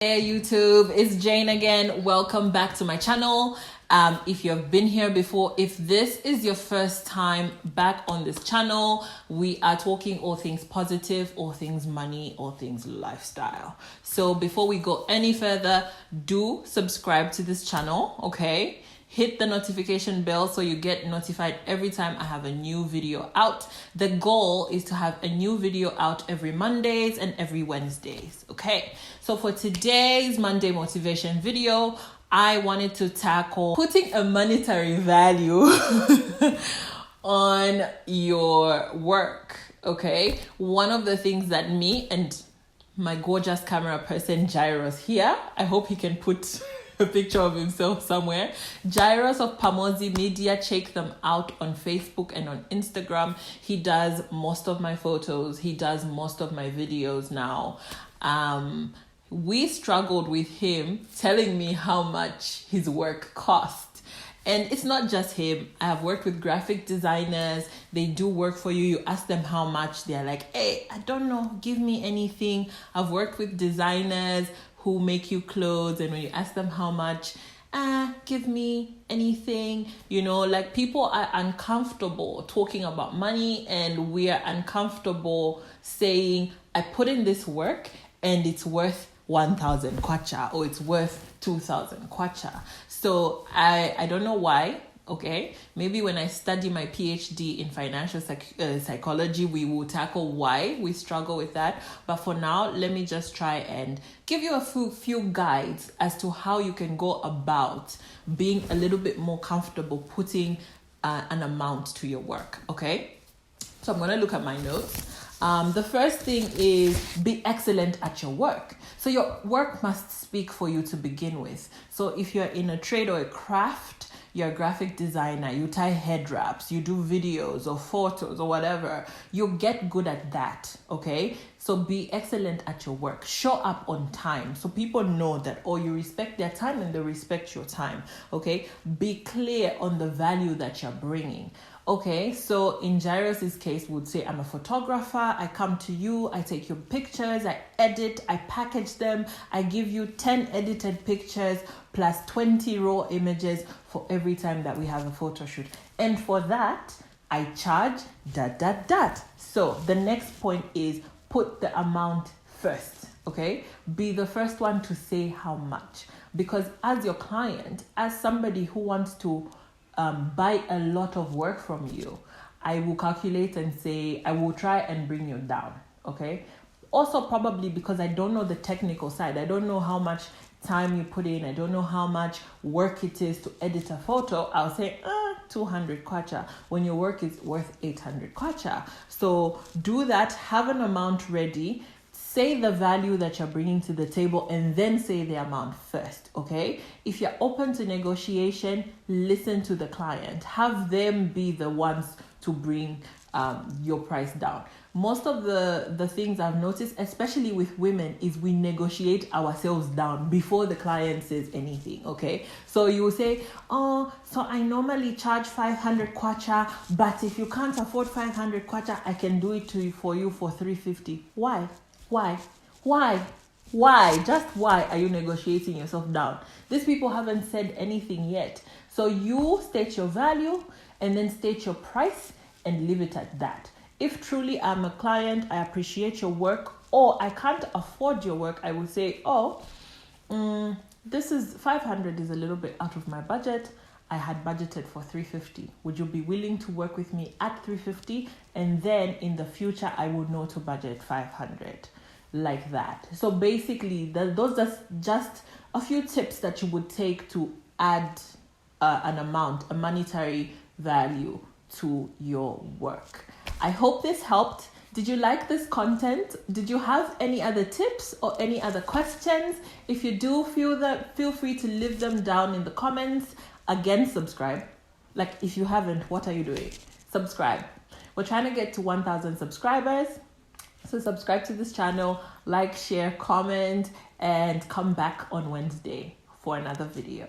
Hey YouTube, it's Jayne again. Welcome back to my channel. If you have been here before, if this is your first time back on this channel, we are talking all things positive, all things money, all things lifestyle. So before we go any further, do subscribe to this channel, okay? Hit the notification bell so you get notified every time I have a new video out. The goal is to have a new video out every Mondays and every Wednesdays, okay? So for today's Monday motivation video, I wanted to tackle putting a monetary value on your work, okay? One of the things that me and my gorgeous camera person, Gyros here, I hope he can put a picture of himself somewhere. Gyros of Pamozi Media, check them out on Facebook and on Instagram. He does most of my photos. He does most of my videos now. We struggled with him telling me how much his work cost. And it's not just him. I have worked with graphic designers. They do work for you. You ask them how much. They're like, hey, I don't know. Give me anything. I've worked with designers who make you clothes, and when you ask them how much, give me anything. You know, like, people are uncomfortable talking about money, and we are uncomfortable saying, I put in this work and it's worth 1,000 kwacha or it's worth 2,000 kwacha. So I don't know why. Okay, maybe when I study my PhD in financial psychology, we will tackle why we struggle with that. But for now, let me just try and give you a few guides as to how you can go about being a little bit more comfortable putting an amount to your work, okay? So I'm going to look at my notes. The first thing is be excellent at your work. So your work must speak for you to begin with. So if you're in a trade or a craft, you're a graphic designer, you tie head wraps, you do videos or photos or whatever, you get good at that, okay? So be excellent at your work. Show up on time so people know that, oh, you respect their time and they respect your time, okay? Be clear on the value that you're bringing. Okay, so in Gyros' case, would say, I'm a photographer. I come to you, I take your pictures, I edit, I package them. I give you 10 edited pictures plus 20 raw images for every time that we have a photo shoot. And for that, I charge ... So the next point is put the amount first, okay? Be the first one to say how much. Because as your client, as somebody who wants to buy a lot of work from you, I will calculate and say, I will try and bring you down, okay? Also, probably because I don't know the technical side. I don't know how much time you put in. I don't know how much work it is to edit a photo. I'll say 200 kwacha when your work is worth 800 kwacha. So do that, have an amount ready. Say the value that you're bringing to the table and then say the amount first, okay? If you're open to negotiation, listen to the client. Have them be the ones to bring your price down. Most of the things I've noticed, especially with women, is we negotiate ourselves down before the client says anything, okay? So you will say, oh, so I normally charge 500 kwacha, but if you can't afford 500 kwacha, I can do it for you for 350. Why? Just why are you negotiating yourself down? These people haven't said anything yet. So you state your value and then state your price and leave it at that. If truly I'm a client, I appreciate your work, or I can't afford your work, I will say, this is 500 is a little bit out of my budget. I had budgeted for 350. Would you be willing to work with me at 350? And then in the future, I would know to budget 500. Like that. So basically, those are just a few tips that you would take to add an amount, a monetary value to your work. I hope this helped. Did you like this content? Did you have any other tips or any other questions? If you do, feel free to leave them down in the comments. Again, subscribe. Like, if you haven't, what are you doing? Subscribe. We're trying to get to 1,000 subscribers. So subscribe to this channel, like, share, comment, and come back on Wednesday for another video.